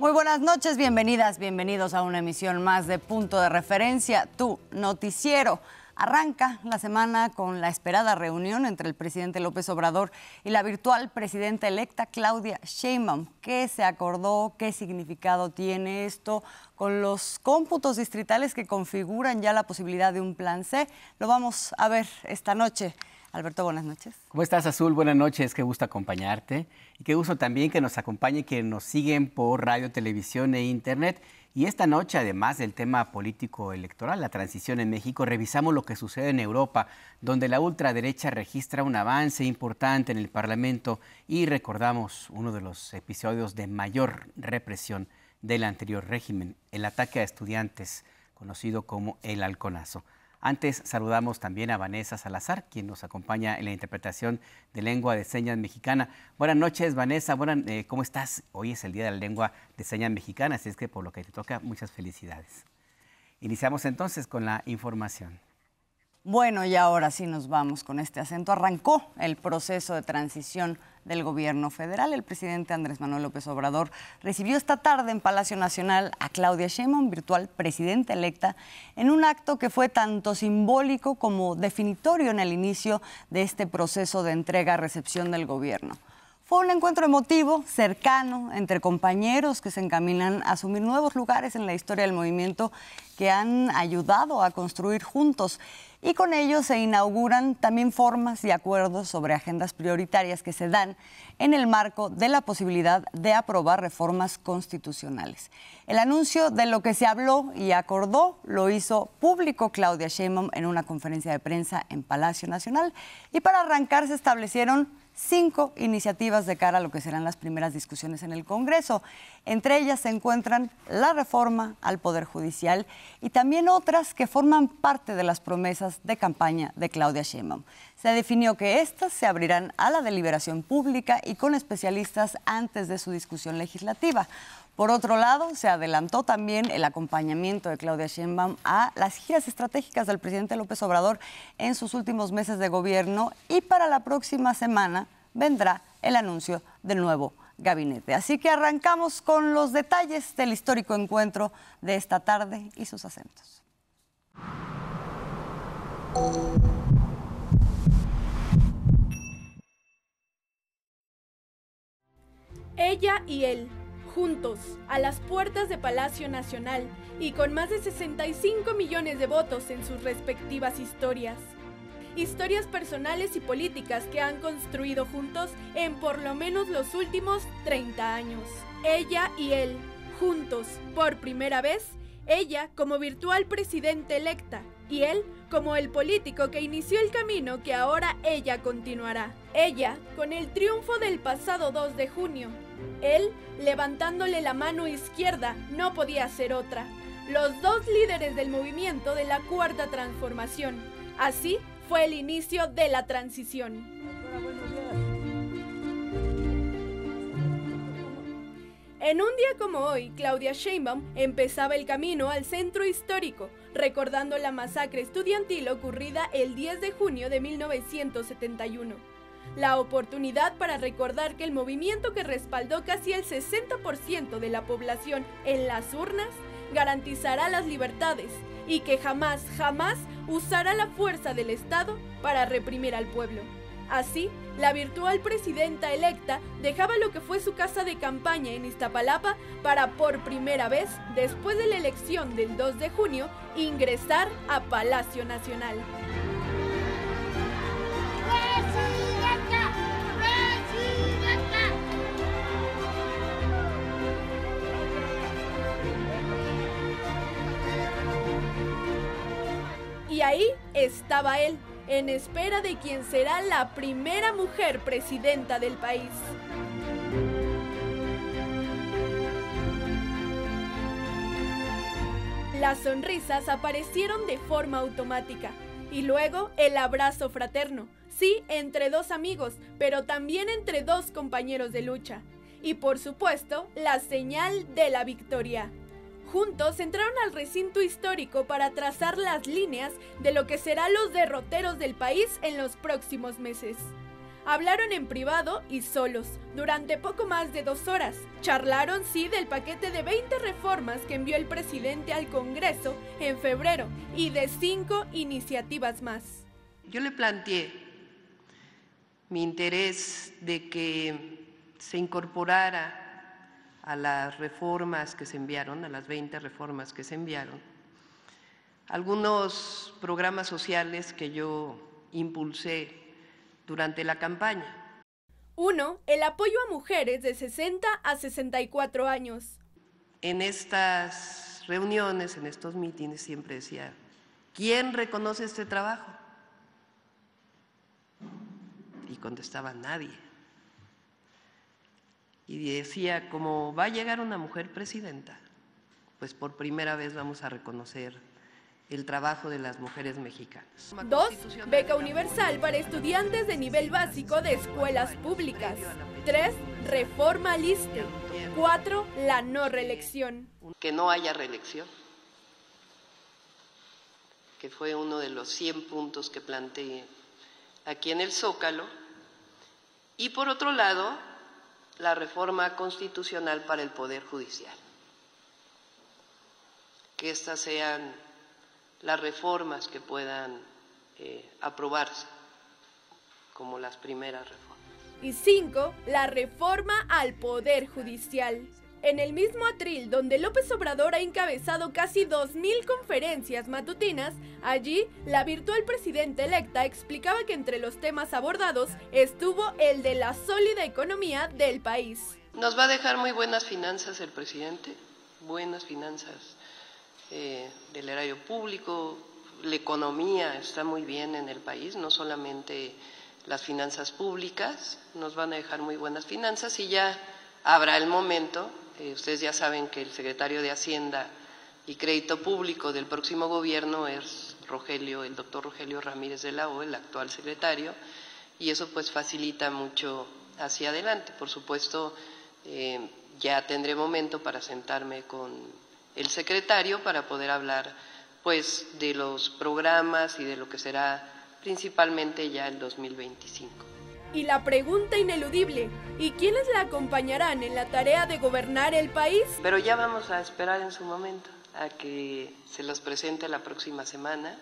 Muy buenas noches, bienvenidas, bienvenidos a una emisión más de Punto de Referencia, tu noticiero. Arranca la semana con la esperada reunión entre el presidente López Obrador y la virtual presidenta electa Claudia Sheinbaum. ¿Qué se acordó? ¿Qué significado tiene esto? Con los cómputos distritales que configuran ya la posibilidad de un plan C, lo vamos a ver esta noche. Alberto, buenas noches. ¿Cómo estás, Azul? Buenas noches, qué gusto acompañarte. Y qué gusto también que nos acompañe quienes nos siguen por radio, televisión e internet. Y esta noche, además del tema político electoral, la transición en México, revisamos lo que sucede en Europa, donde la ultraderecha registra un avance importante en el Parlamento y recordamos uno de los episodios de mayor represión del anterior régimen, el ataque a estudiantes, conocido como el Halconazo. Antes saludamos también a Vanessa Salazar, quien nos acompaña en la interpretación de lengua de señas mexicana. Buenas noches, Vanessa. ¿Cómo estás? Hoy es el Día de la Lengua de Señas Mexicana, así es que por lo que te toca, muchas felicidades. Iniciamos entonces con la información. Bueno, y ahora sí nos vamos con este acento. Arrancó el proceso de transición del gobierno federal. El presidente Andrés Manuel López Obrador recibió esta tarde en Palacio Nacional a Claudia Sheinbaum, virtual presidenta electa, en un acto que fue tanto simbólico como definitorio en el inicio de este proceso de entrega-recepción del gobierno. Fue un encuentro emotivo, cercano, entre compañeros que se encaminan a asumir nuevos lugares en la historia del movimiento que han ayudado a construir juntos. Y con ello se inauguran también formas y acuerdos sobre agendas prioritarias que se dan en el marco de la posibilidad de aprobar reformas constitucionales. El anuncio de lo que se habló y acordó lo hizo público Claudia Sheinbaum en una conferencia de prensa en Palacio Nacional. Y para arrancar se establecieron 5 iniciativas de cara a lo que serán las primeras discusiones en el Congreso. Entre ellas se encuentran la reforma al Poder Judicial y también otras que forman parte de las promesas de campaña de Claudia Sheinbaum. Se definió que estas se abrirán a la deliberación pública y con especialistas antes de su discusión legislativa. Por otro lado, se adelantó también el acompañamiento de Claudia Sheinbaum a las giras estratégicas del presidente López Obrador en sus últimos meses de gobierno y para la próxima semana vendrá el anuncio del nuevo gabinete. Así que arrancamos con los detalles del histórico encuentro de esta tarde y sus acentos. Ella y él, juntos, a las puertas de Palacio Nacional y con más de 65 millones de votos en sus respectivas historias. Historias personales y políticas que han construido juntos en por lo menos los últimos 30 años. Ella y él, juntos, por primera vez, ella como virtual presidenta electa y él como el político que inició el camino que ahora ella continuará. Ella con el triunfo del pasado 2 de junio. Él levantándole la mano izquierda, no podía ser otra. Los dos líderes del movimiento de la Cuarta Transformación. Así fue el inicio de la transición. En un día como hoy, Claudia Sheinbaum empezaba el camino al centro histórico, recordando la masacre estudiantil ocurrida el 10 de junio de 1971. La oportunidad para recordar que el movimiento que respaldó casi el 60% de la población en las urnas garantizará las libertades y que jamás usará la fuerza del Estado para reprimir al pueblo. Así, la virtual presidenta electa dejaba lo que fue su casa de campaña en Iztapalapa para por primera vez, después de la elección del 2 de junio, ingresar a Palacio Nacional. Y ahí estaba él, en espera de quien será la primera mujer presidenta del país. Las sonrisas aparecieron de forma automática y luego el abrazo fraterno, sí, entre dos amigos, pero también entre dos compañeros de lucha. Y por supuesto, la señal de la victoria. Juntos entraron al recinto histórico para trazar las líneas de lo que serán los derroteros del país en los próximos meses. Hablaron en privado y solos, durante poco más de 2 horas. Charlaron, sí, del paquete de 20 reformas que envió el presidente al Congreso en febrero y de 5 iniciativas más. Yo le planteé mi interés de que se incorporara a las reformas que se enviaron, a las 20 reformas que se enviaron, algunos programas sociales que yo impulsé durante la campaña. 1. El apoyo a mujeres de 60 a 64 años. En estas reuniones, en estos mítines, siempre decía, ¿quién reconoce este trabajo? Y contestaba, nadie. Y decía, como va a llegar una mujer presidenta, pues por primera vez vamos a reconocer el trabajo de las mujeres mexicanas. 2. Beca universal para estudiantes de nivel básico de escuelas públicas. 3. Reforma al ISSSTE. 4. La no reelección. Que no haya reelección, que fue uno de los 100 puntos que planteé aquí en el Zócalo. Y por otro lado, la reforma constitucional para el Poder Judicial. Que estas sean las reformas que puedan aprobarse como las primeras reformas. Y 5. La reforma al Poder Judicial. En el mismo atril donde López Obrador ha encabezado casi 2,000 conferencias matutinas, allí la virtual presidenta electa explicaba que entre los temas abordados estuvo el de la sólida economía del país. Nos va a dejar muy buenas finanzas el presidente, buenas finanzas del erario público, la economía está muy bien en el país, no solamente las finanzas públicas, nos van a dejar muy buenas finanzas y ya habrá el momento, ustedes ya saben que el secretario de Hacienda y Crédito Público del próximo gobierno es el doctor Rogelio Ramírez de la O, el actual secretario, y eso pues facilita mucho hacia adelante. Por supuesto, ya tendré momento para sentarme con el secretario para poder hablar pues de los programas y de lo que será principalmente ya el 2025. Y la pregunta ineludible, ¿y quiénes la acompañarán en la tarea de gobernar el país? Pero ya vamos a esperar en su momento a que se los presente la próxima semana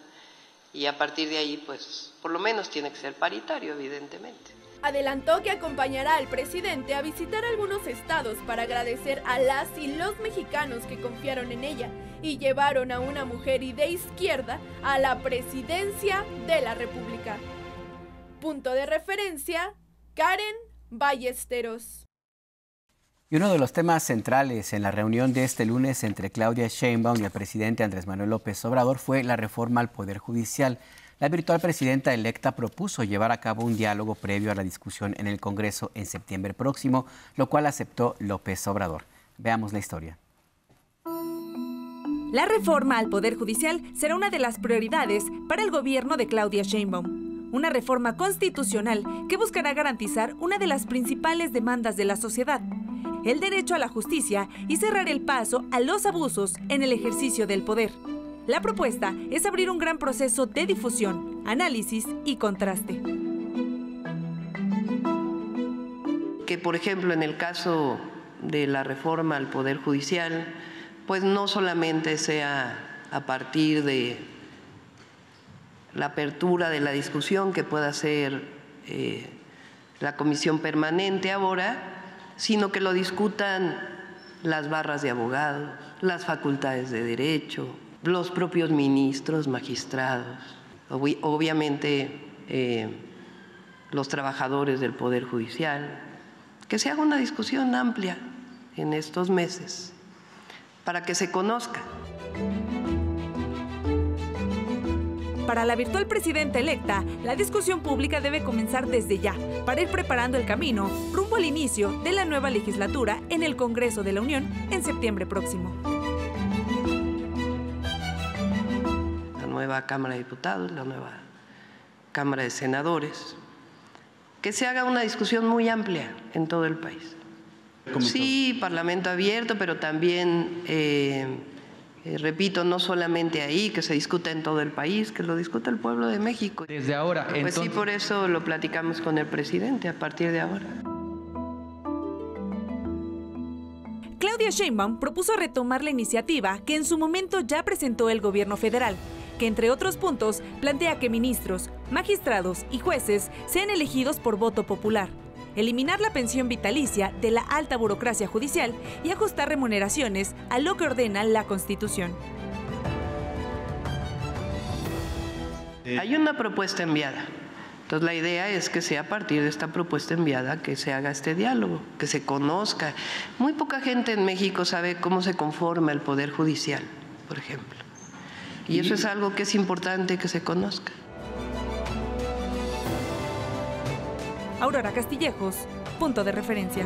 y a partir de ahí pues por lo menos tiene que ser paritario, evidentemente. Adelantó que acompañará al presidente a visitar algunos estados para agradecer a las y los mexicanos que confiaron en ella y llevaron a una mujer de izquierda a la presidencia de la República. Punto de referencia, Karen Ballesteros. Y uno de los temas centrales en la reunión de este lunes entre Claudia Sheinbaum y el presidente Andrés Manuel López Obrador fue la reforma al Poder Judicial. La virtual presidenta electa propuso llevar a cabo un diálogo previo a la discusión en el Congreso en septiembre próximo, lo cual aceptó López Obrador. Veamos la historia. La reforma al Poder Judicial será una de las prioridades para el gobierno de Claudia Sheinbaum. Una reforma constitucional que buscará garantizar una de las principales demandas de la sociedad, el derecho a la justicia y cerrar el paso a los abusos en el ejercicio del poder. La propuesta es abrir un gran proceso de difusión, análisis y contraste. Que, por ejemplo, en el caso de la reforma al Poder Judicial, pues no solamente sea a partir de la apertura de la discusión que pueda hacer la comisión permanente ahora, sino que lo discutan las barras de abogados, las facultades de derecho, los propios ministros, magistrados, obviamente los trabajadores del Poder Judicial, que se haga una discusión amplia en estos meses para que se conozca. Para la virtual presidenta electa, la discusión pública debe comenzar desde ya, para ir preparando el camino rumbo al inicio de la nueva legislatura en el Congreso de la Unión en septiembre próximo. La nueva Cámara de Diputados, la nueva Cámara de Senadores, que se haga una discusión muy amplia en todo el país. Sí, Parlamento abierto, pero también Repito, no solamente ahí, que se discuta en todo el país, que lo discuta el pueblo de México. Desde ahora, pues entonces... sí, por eso lo platicamos con el presidente a partir de ahora. Claudia Sheinbaum propuso retomar la iniciativa que en su momento ya presentó el gobierno federal, que entre otros puntos plantea que ministros, magistrados y jueces sean elegidos por voto popular, eliminar la pensión vitalicia de la alta burocracia judicial y ajustar remuneraciones a lo que ordena la Constitución. Hay una propuesta enviada. Entonces la idea es que sea a partir de esta propuesta enviada que se haga este diálogo, que se conozca. Muy poca gente en México sabe cómo se conforma el Poder Judicial, por ejemplo. Y eso es algo que es importante que se conozca. Aurora Castillejos, punto de referencia.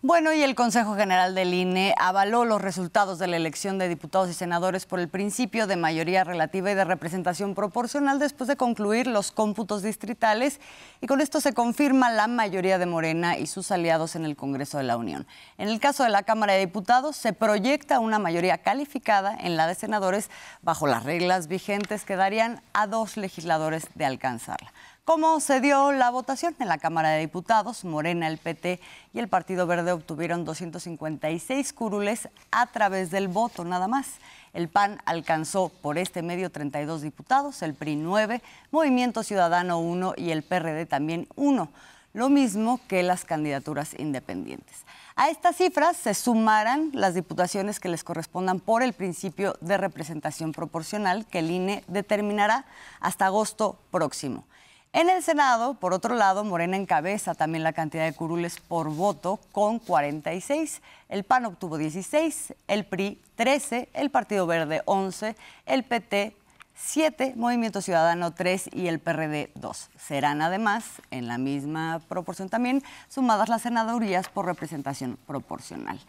Bueno, y el Consejo General del INE avaló los resultados de la elección de diputados y senadores por el principio de mayoría relativa y de representación proporcional después de concluir los cómputos distritales, y con esto se confirma la mayoría de Morena y sus aliados en el Congreso de la Unión. En el caso de la Cámara de Diputados, se proyecta una mayoría calificada en la de senadores bajo las reglas vigentes que darían a 2 legisladores de alcanzarla. ¿Cómo se dio la votación? En la Cámara de Diputados, Morena, el PT y el Partido Verde obtuvieron 256 curules a través del voto, nada más. El PAN alcanzó por este medio 32 diputados, el PRI 9, Movimiento Ciudadano 1 y el PRD también 1, lo mismo que las candidaturas independientes. A estas cifras se sumarán las diputaciones que les correspondan por el principio de representación proporcional que el INE determinará hasta agosto próximo. En el Senado, por otro lado, Morena encabeza también la cantidad de curules por voto con 46. El PAN obtuvo 16, el PRI 13, el Partido Verde 11, el PT 7, Movimiento Ciudadano 3 y el PRD 2. Serán además, en la misma proporción también, sumadas las senadurías por representación proporcional.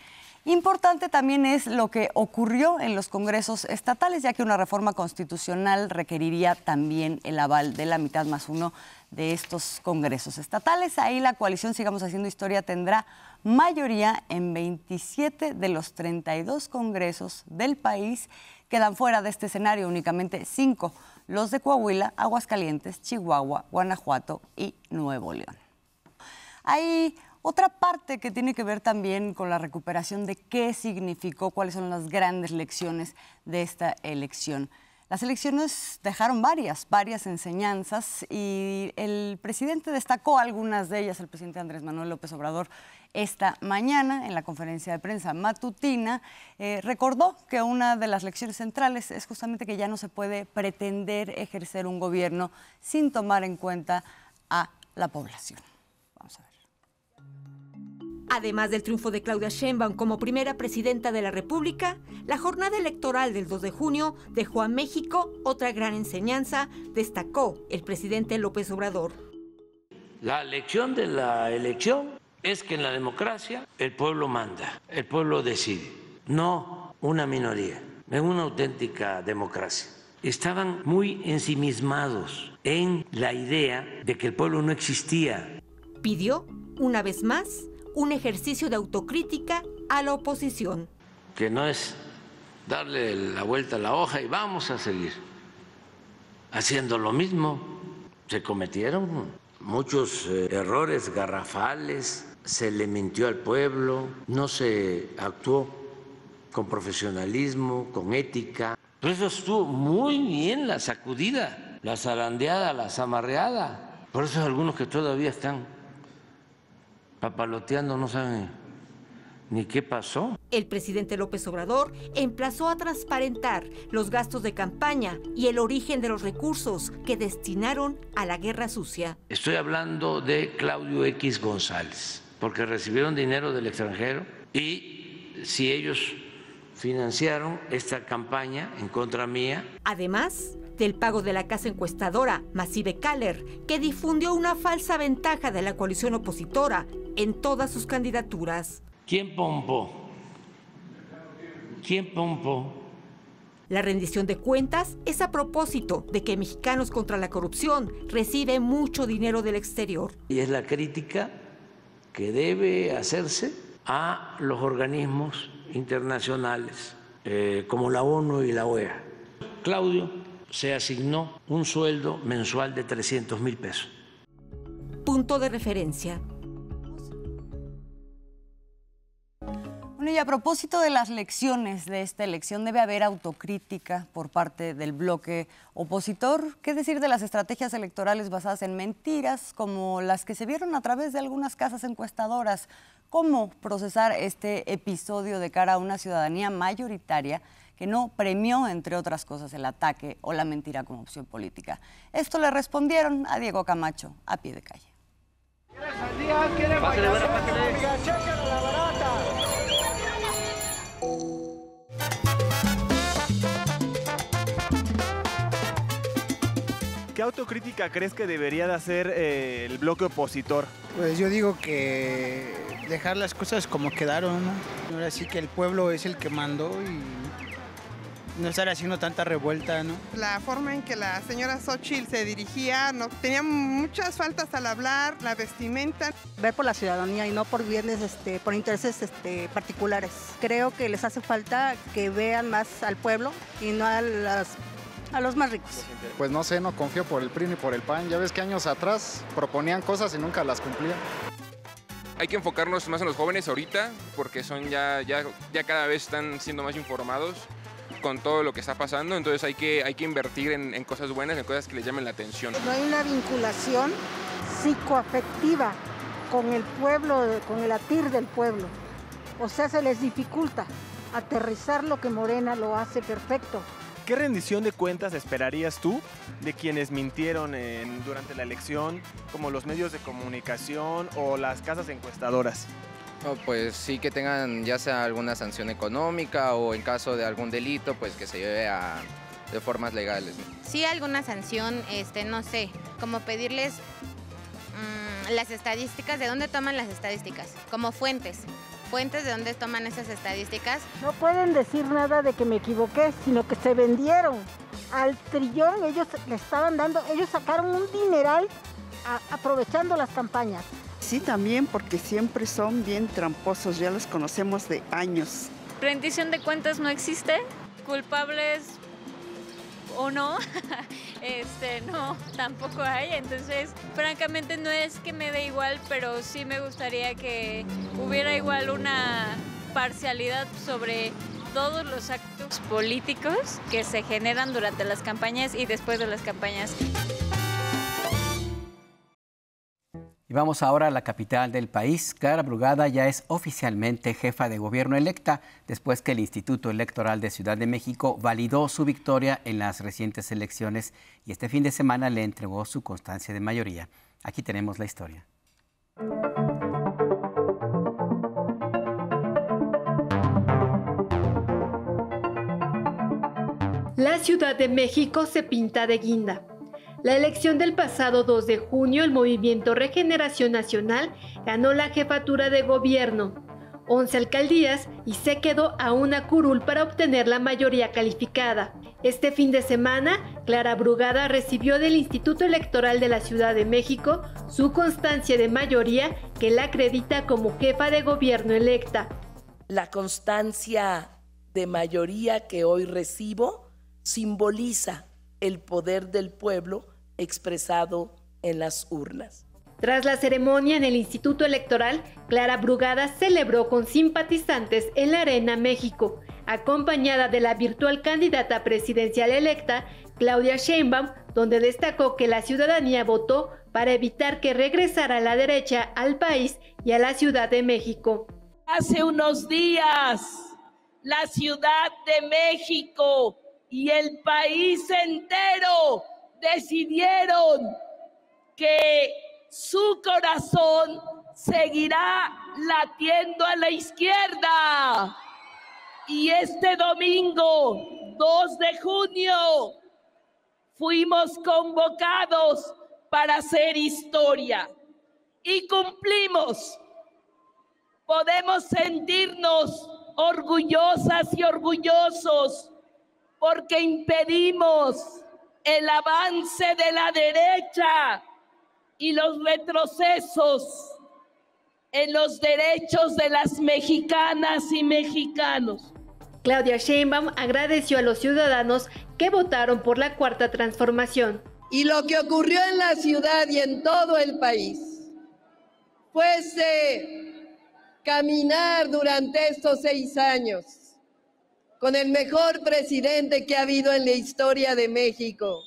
Importante también es lo que ocurrió en los congresos estatales, ya que una reforma constitucional requeriría también el aval de la mitad más uno de estos congresos estatales. Ahí la coalición Sigamos Haciendo Historia tendrá mayoría en 27 de los 32 congresos del país. Quedan fuera de este escenario únicamente 5, los de Coahuila, Aguascalientes, Chihuahua, Guanajuato y Nuevo León. Hay otra parte que tiene que ver también con la recuperación de qué significó, cuáles son las grandes lecciones de esta elección. Las elecciones dejaron varias enseñanzas y el presidente destacó algunas de ellas, el presidente Andrés Manuel López Obrador, esta mañana en la conferencia de prensa matutina. Recordó que una de las lecciones centrales es justamente que ya no se puede pretender ejercer un gobierno sin tomar en cuenta a la población. Vamos a ver. Además del triunfo de Claudia Sheinbaum como primera presidenta de la República, la jornada electoral del 2 de junio dejó a México otra gran enseñanza, destacó el presidente López Obrador. La lección de la elección es que en la democracia el pueblo manda, el pueblo decide, no una minoría, en una auténtica democracia. Estaban muy ensimismados en la idea de que el pueblo no existía. Pidió, una vez más, un ejercicio de autocrítica a la oposición. Que no es darle la vuelta a la hoja y vamos a seguir haciendo lo mismo. Se cometieron muchos errores garrafales, se le mintió al pueblo, no se actuó con profesionalismo, con ética. Por eso estuvo muy bien la sacudida, la zarandeada, la zamarreada. Por eso algunos que todavía están papaloteando no saben ni qué pasó. El presidente López Obrador emplazó a transparentar los gastos de campaña y el origen de los recursos que destinaron a la guerra sucia. Estoy hablando de Claudio X González, porque recibieron dinero del extranjero y si ellos financiaron esta campaña en contra mía. Además del pago de la casa encuestadora Massive Caller, que difundió una falsa ventaja de la coalición opositora en todas sus candidaturas. ¿Quién pompó? ¿Quién pompó? La rendición de cuentas es a propósito de que Mexicanos contra la Corrupción recibe mucho dinero del exterior. Y es la crítica que debe hacerse a los organismos internacionales como la ONU y la OEA. Claudio se asignó un sueldo mensual de 300,000 pesos. Punto de referencia. Bueno, y a propósito de las lecciones de esta elección, debe haber autocrítica por parte del bloque opositor. ¿Qué decir de las estrategias electorales basadas en mentiras, como las que se vieron a través de algunas casas encuestadoras? ¿Cómo procesar este episodio de cara a una ciudadanía mayoritaria que no premió, entre otras cosas, el ataque o la mentira como opción política? Esto le respondieron a Diego Camacho a pie de calle. ¿Qué autocrítica crees que debería de hacer el bloque opositor? Pues yo digo que dejar las cosas como quedaron, ¿no? Ahora sí que el pueblo es el que mandó y no estar haciendo tanta revuelta, ¿no? La forma en que la señora Xóchitl se dirigía, no, tenía muchas faltas al hablar, la vestimenta. Ver por la ciudadanía y no por bienes, por intereses particulares. Creo que les hace falta que vean más al pueblo y no a los más ricos. Pues no sé, no confío por el PRI ni por el PAN. Ya ves que años atrás proponían cosas y nunca las cumplían. Hay que enfocarnos más en los jóvenes ahorita, porque son ya cada vez están siendo más informados con todo lo que está pasando, entonces hay que invertir en cosas buenas, en cosas que les llamen la atención. No hay una vinculación psicoafectiva con el pueblo, con el latir del pueblo. O sea, se les dificulta aterrizar lo que Morena lo hace perfecto. ¿Qué rendición de cuentas esperarías tú de quienes mintieron durante la elección, como los medios de comunicación o las casas encuestadoras? No, pues sí que tengan ya sea alguna sanción económica o en caso de algún delito, pues que se lleve de formas legales, ¿no? Sí, alguna sanción, no sé, como pedirles las estadísticas, ¿de dónde toman las estadísticas? Como fuentes de dónde toman esas estadísticas. No pueden decir nada de que me equivoqué, sino que se vendieron al trillón, ellos le estaban dando, ellos sacaron un dineral aprovechando las campañas. Sí, también porque siempre son bien tramposos, ya los conocemos de años. Rendición de cuentas no existe, culpables o no, no, tampoco hay, entonces francamente no es que me dé igual, pero sí me gustaría que hubiera igual una parcialidad sobre todos los actos políticos que se generan durante las campañas y después de las campañas. Y vamos ahora a la capital del país. Clara Brugada ya es oficialmente jefa de gobierno electa después que el Instituto Electoral de Ciudad de México validó su victoria en las recientes elecciones y este fin de semana le entregó su constancia de mayoría. Aquí tenemos la historia. La Ciudad de México se pinta de guinda. La elección del pasado 2 de junio, el Movimiento Regeneración Nacional ganó la jefatura de gobierno, 11 alcaldías y se quedó a una curul para obtener la mayoría calificada. Este fin de semana, Clara Brugada recibió del Instituto Electoral de la Ciudad de México su constancia de mayoría que la acredita como jefa de gobierno electa. La constancia de mayoría que hoy recibo simboliza el poder del pueblo expresado en las urnas. Tras la ceremonia en el Instituto Electoral, Clara Brugada celebró con simpatizantes en la Arena México, acompañada de la virtual candidata presidencial electa, Claudia Sheinbaum, donde destacó que la ciudadanía votó para evitar que regresara la derecha al país y a la Ciudad de México. Hace unos días, la Ciudad de México y el país entero decidieron que su corazón seguirá latiendo a la izquierda. Y este domingo, 2 de junio, fuimos convocados para hacer historia. Y cumplimos. Podemos sentirnos orgullosas y orgullosos porque impedimos el avance de la derecha y los retrocesos en los derechos de las mexicanas y mexicanos. Claudia Sheinbaum agradeció a los ciudadanos que votaron por la Cuarta Transformación. Y lo que ocurrió en la ciudad y en todo el país fuese caminar durante estos 6 años con el mejor presidente que ha habido en la historia de México,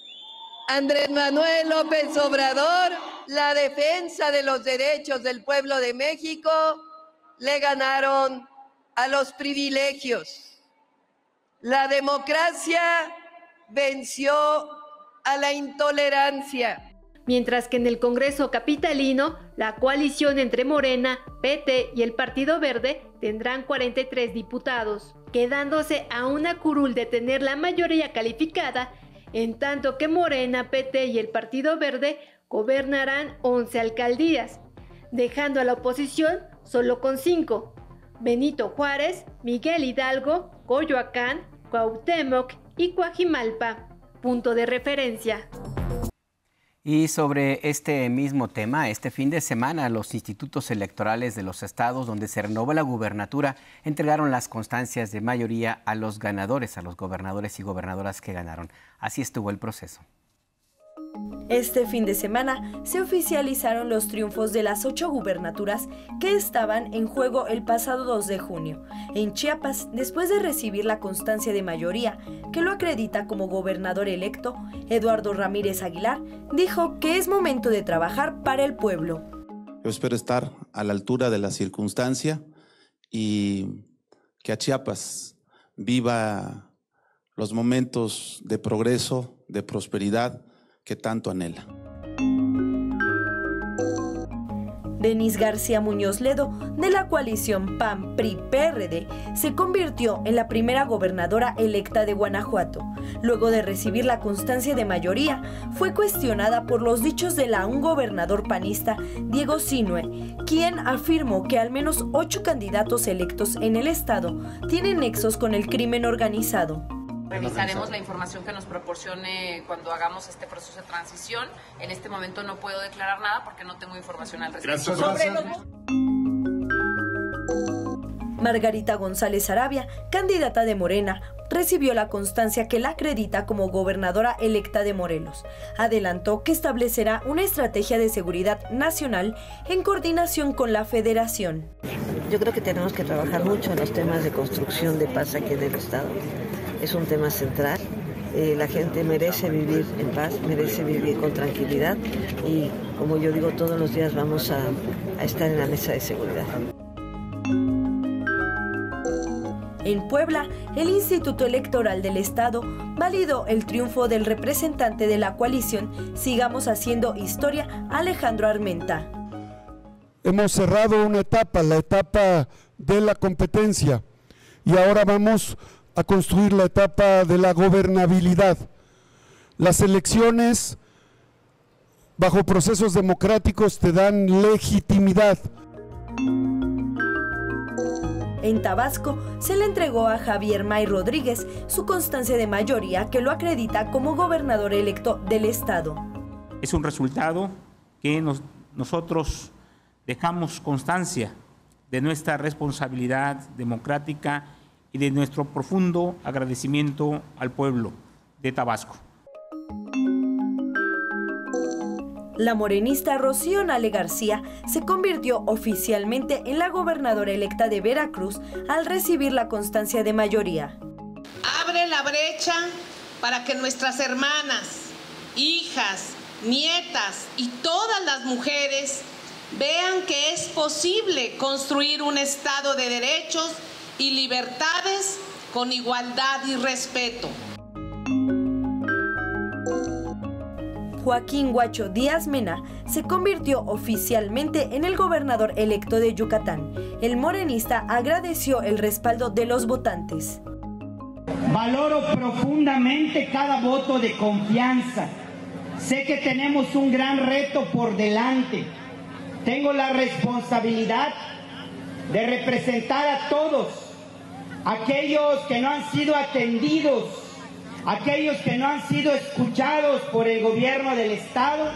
Andrés Manuel López Obrador. La defensa de los derechos del pueblo de México le ganaron a los privilegios. La democracia venció a la intolerancia. Mientras que en el Congreso capitalino, la coalición entre Morena, PT y el Partido Verde tendrán 43 diputados, quedándose a una curul de tener la mayoría calificada, en tanto que Morena, PT y el Partido Verde gobernarán 11 alcaldías, dejando a la oposición solo con 5: Benito Juárez, Miguel Hidalgo, Coyoacán, Cuauhtémoc y Coajimalpa. Punto de referencia. Y sobre este mismo tema, este fin de semana los institutos electorales de los estados donde se renovó la gubernatura entregaron las constancias de mayoría a los ganadores, a los gobernadores y gobernadoras que ganaron. Así estuvo el proceso. Este fin de semana se oficializaron los triunfos de las 8 gubernaturas que estaban en juego el pasado 2 de junio. En Chiapas, después de recibir la constancia de mayoría que lo acredita como gobernador electo, Eduardo Ramírez Aguilar dijo que es momento de trabajar para el pueblo. Yo espero estar a la altura de la circunstancia y que a Chiapas viva los momentos de progreso, de prosperidad que tanto anhela. Denise García Muñoz Ledo, de la coalición PAN-PRI-PRD, se convirtió en la primera gobernadora electa de Guanajuato. Luego de recibir la constancia de mayoría, fue cuestionada por los dichos de un gobernador panista, Diego Sinue, quien afirmó que al menos 8 candidatos electos en el estado tienen nexos con el crimen organizado. Revisaremos la información que nos proporcione cuando hagamos este proceso de transición. En este momento no puedo declarar nada porque no tengo información al respecto. Margarita González Arabia, candidata de Morena, recibió la constancia que la acredita como gobernadora electa de Morelos. Adelantó que establecerá una estrategia de seguridad nacional en coordinación con la Federación. Yo creo que tenemos que trabajar mucho en los temas de construcción de paz aquí en el estado. Es un tema central. La gente merece vivir en paz, merece vivir con tranquilidad y, como yo digo, todos los días vamos a estar en la mesa de seguridad. En Puebla, el Instituto Electoral del Estado validó el triunfo del representante de la coalición Sigamos Haciendo Historia, Alejandro Armenta. Hemos cerrado una etapa, la etapa de la competencia, y ahora vamos a construir la etapa de la gobernabilidad. Las elecciones bajo procesos democráticos te dan legitimidad. En Tabasco se le entregó a Javier May Rodríguez su constancia de mayoría que lo acredita como gobernador electo del estado. Es un resultado que nosotros dejamos constancia de nuestra responsabilidad democrática y de nuestro profundo agradecimiento al pueblo de Tabasco. La morenista Rocío Nale García se convirtió oficialmente en la gobernadora electa de Veracruz al recibir la constancia de mayoría. Abre la brecha para que nuestras hermanas, hijas, nietas y todas las mujeres vean que es posible construir un estado de derechos y libertades con igualdad y respeto. Joaquín Guacho Díaz Mena se convirtió oficialmente en el gobernador electo de Yucatán. El morenista agradeció el respaldo de los votantes. Valoro profundamente cada voto de confianza. Sé que tenemos un gran reto por delante. Tengo la responsabilidad de representar a todos, aquellos que no han sido atendidos, aquellos que no han sido escuchados por el gobierno del estado.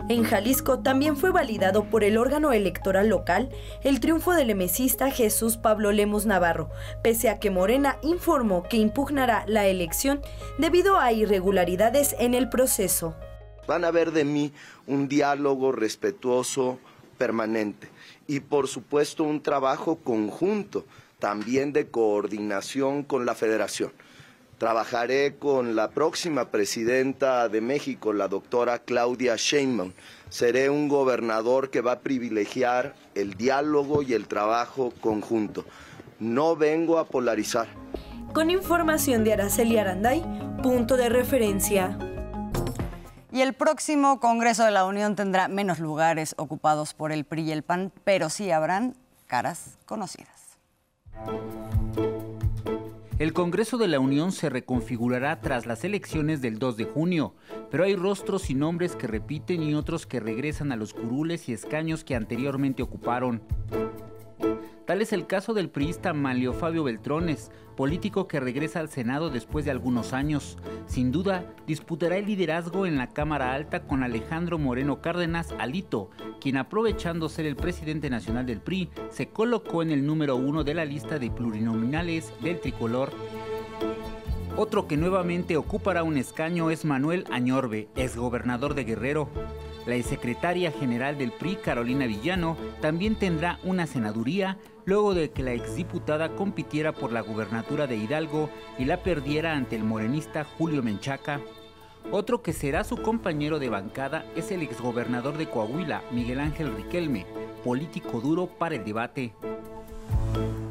En Jalisco también fue validado por el órgano electoral local el triunfo del emesista Jesús Pablo Lemus Navarro, pese a que Morena informó que impugnará la elección debido a irregularidades en el proceso. Van a ver de mí un diálogo respetuoso permanente y por supuesto un trabajo conjunto, también de coordinación con la Federación. Trabajaré con la próxima presidenta de México, la doctora Claudia Sheinbaum. Seré un gobernador que va a privilegiar el diálogo y el trabajo conjunto. No vengo a polarizar. Con información de Araceli Aranday, Punto de Referencia. Y el próximo Congreso de la Unión tendrá menos lugares ocupados por el PRI y el PAN, pero sí habrán caras conocidas. El Congreso de la Unión se reconfigurará tras las elecciones del 2 de junio, pero hay rostros y nombres que repiten y otros que regresan a los curules y escaños que anteriormente ocuparon. Tal es el caso del priista Manlio Fabio Beltrones, político que regresa al Senado después de algunos años. Sin duda, disputará el liderazgo en la Cámara Alta con Alejandro Moreno Cárdenas Alito, quien aprovechando ser el presidente nacional del PRI, se colocó en el número 1 de la lista de plurinominales del tricolor. Otro que nuevamente ocupará un escaño es Manuel Añorbe, exgobernador de Guerrero. La exsecretaria general del PRI, Carolina Villano, también tendrá una senaduría luego de que la exdiputada compitiera por la gubernatura de Hidalgo y la perdiera ante el morenista Julio Menchaca. Otro que será su compañero de bancada es el exgobernador de Coahuila, Miguel Ángel Riquelme, político duro para el debate.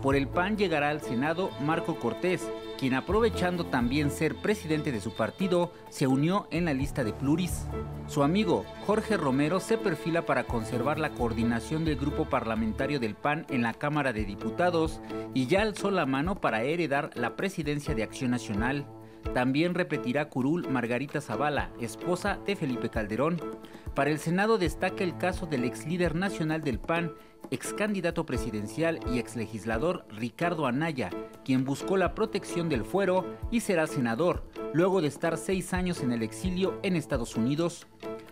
Por el PAN llegará al Senado Marco Cortés, quien aprovechando también ser presidente de su partido, se unió en la lista de pluris. Su amigo Jorge Romero se perfila para conservar la coordinación del grupo parlamentario del PAN en la Cámara de Diputados y ya alzó la mano para heredar la presidencia de Acción Nacional. También repetirá curul Margarita Zavala, esposa de Felipe Calderón. Para el Senado destaca el caso del ex líder nacional del PAN, ex candidato presidencial y ex legislador Ricardo Anaya, quien buscó la protección del fuero y será senador, luego de estar 6 años en el exilio en Estados Unidos.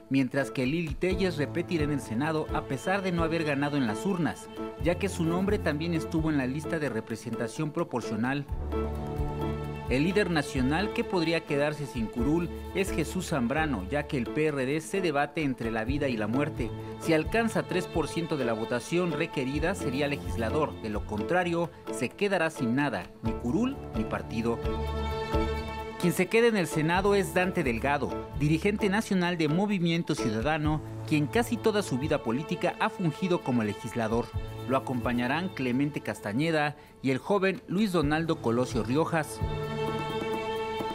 Mientras que Lili Telles repetirá en el Senado a pesar de no haber ganado en las urnas, ya que su nombre también estuvo en la lista de representación proporcional. El líder nacional que podría quedarse sin curul es Jesús Zambrano, ya que el PRD se debate entre la vida y la muerte. Si alcanza 3% de la votación requerida, sería legislador. De lo contrario, se quedará sin nada, ni curul ni partido. Quien se queda en el Senado es Dante Delgado, dirigente nacional de Movimiento Ciudadano, quien casi toda su vida política ha fungido como legislador. Lo acompañarán Clemente Castañeda y el joven Luis Donaldo Colosio Riojas.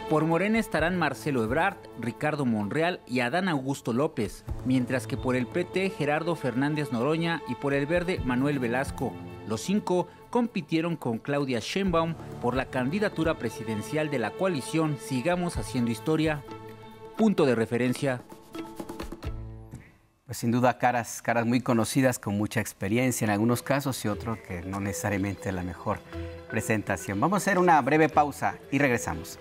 Por Morena estarán Marcelo Ebrard, Ricardo Monreal y Adán Augusto López, mientras que por el PT Gerardo Fernández Noroña y por el Verde Manuel Velasco. Los 5 compitieron con Claudia Sheinbaum por la candidatura presidencial de la coalición Sigamos Haciendo Historia. Punto de referencia. Pues sin duda caras muy conocidas con mucha experiencia en algunos casos y otros que no necesariamente la mejor presentación. Vamos a hacer una breve pausa y regresamos.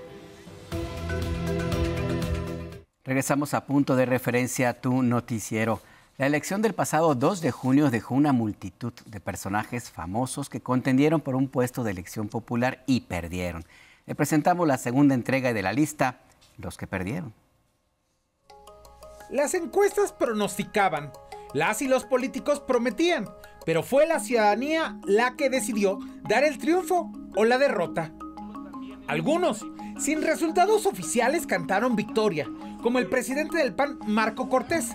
Regresamos a Punto de Referencia, tu noticiero. La elección del pasado 2 de junio dejó una multitud de personajes famosos que contendieron por un puesto de elección popular y perdieron. Le presentamos la segunda entrega de la lista, los que perdieron. Las encuestas pronosticaban, las y los políticos prometían, pero fue la ciudadanía la que decidió dar el triunfo o la derrota. Algunos, sin resultados oficiales, cantaron victoria, como el presidente del PAN, Marco Cortés,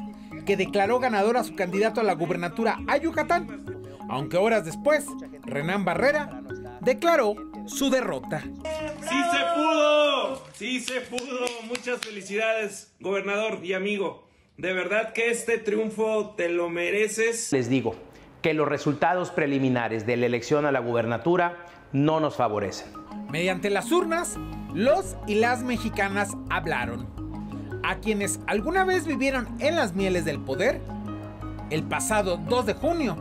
que declaró ganador a su candidato a la gubernatura a Yucatán, aunque horas después, Renán Barrera declaró su derrota. ¡Sí se pudo! ¡Sí se pudo! Muchas felicidades, gobernador y amigo. De verdad que este triunfo te lo mereces. Les digo que los resultados preliminares de la elección a la gubernatura no nos favorecen. Mediante las urnas, los y las mexicanas hablaron. A quienes alguna vez vivieron en las mieles del poder, el pasado 2 de junio,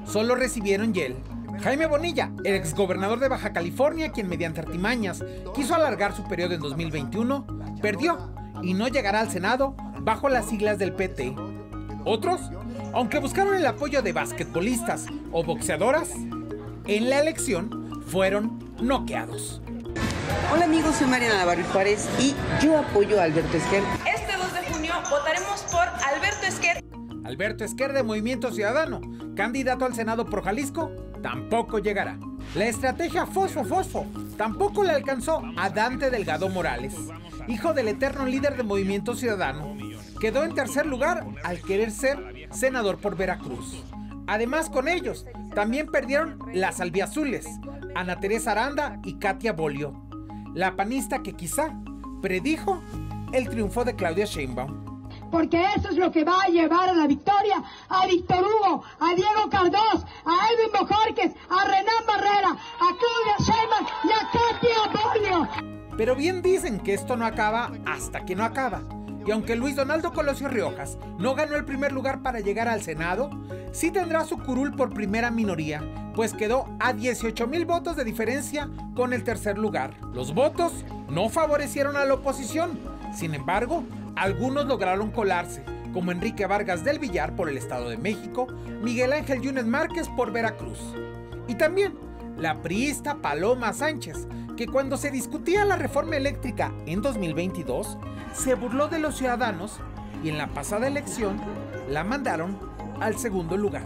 solo recibieron hiel. Jaime Bonilla, el exgobernador de Baja California, quien mediante artimañas quiso alargar su periodo en 2021, perdió y no llegará al Senado bajo las siglas del PT. Otros, aunque buscaron el apoyo de basquetbolistas o boxeadoras, en la elección fueron noqueados. Hola amigos, soy Mariana Navarro Juárez y yo apoyo a Alberto Esquer. Este 2 de junio votaremos por Alberto Esquer. Alberto Esquer de Movimiento Ciudadano, candidato al Senado por Jalisco, tampoco llegará. La estrategia fosfo tampoco le alcanzó a Dante Delgado Morales, hijo del eterno líder de Movimiento Ciudadano. Quedó en tercer lugar al querer ser senador por Veracruz. Además, con ellos también perdieron las albiazules, Ana Teresa Aranda y Katia Bolio, la panista que quizá predijo el triunfo de Claudia Sheinbaum. Porque eso es lo que va a llevar a la victoria a Víctor Hugo, a Diego Cardós, a Edwin Bojorquez, a Renán Barrera, a Claudia Sheinbaum y a Katia Bolio. Pero bien dicen que esto no acaba hasta que no acaba. Y aunque Luis Donaldo Colosio Riojas no ganó el primer lugar para llegar al Senado, sí tendrá su curul por primera minoría, pues quedó a 18,000 votos de diferencia con el tercer lugar. Los votos no favorecieron a la oposición, sin embargo, algunos lograron colarse, como Enrique Vargas del Villar por el Estado de México, Miguel Ángel Yunes Márquez por Veracruz. Y también la priista Paloma Sánchez, que cuando se discutía la reforma eléctrica en 2022, se burló de los ciudadanos y en la pasada elección la mandaron al segundo lugar.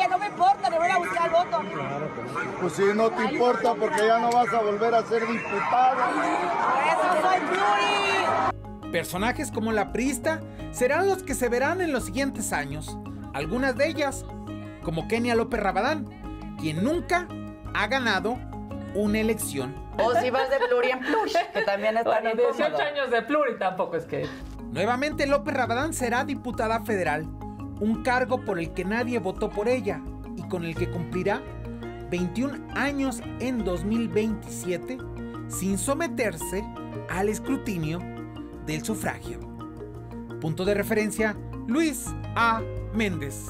No me importa, le voy a buscar el voto. Pues si no te importa porque ya no vas a volver a ser diputado. Por eso soy pluri. Personajes como la priista serán los que se verán en los siguientes años. Algunas de ellas, como Kenia López Rabadán, quien nunca ha ganado una elección. O si vas de pluri en pluri, que también está bueno, 18 años de pluri tampoco es que... Nuevamente López Rabadán será diputada federal, un cargo por el que nadie votó por ella y con el que cumplirá 21 años en 2027 sin someterse al escrutinio del sufragio. Punto de referencia, Luis A. Méndez.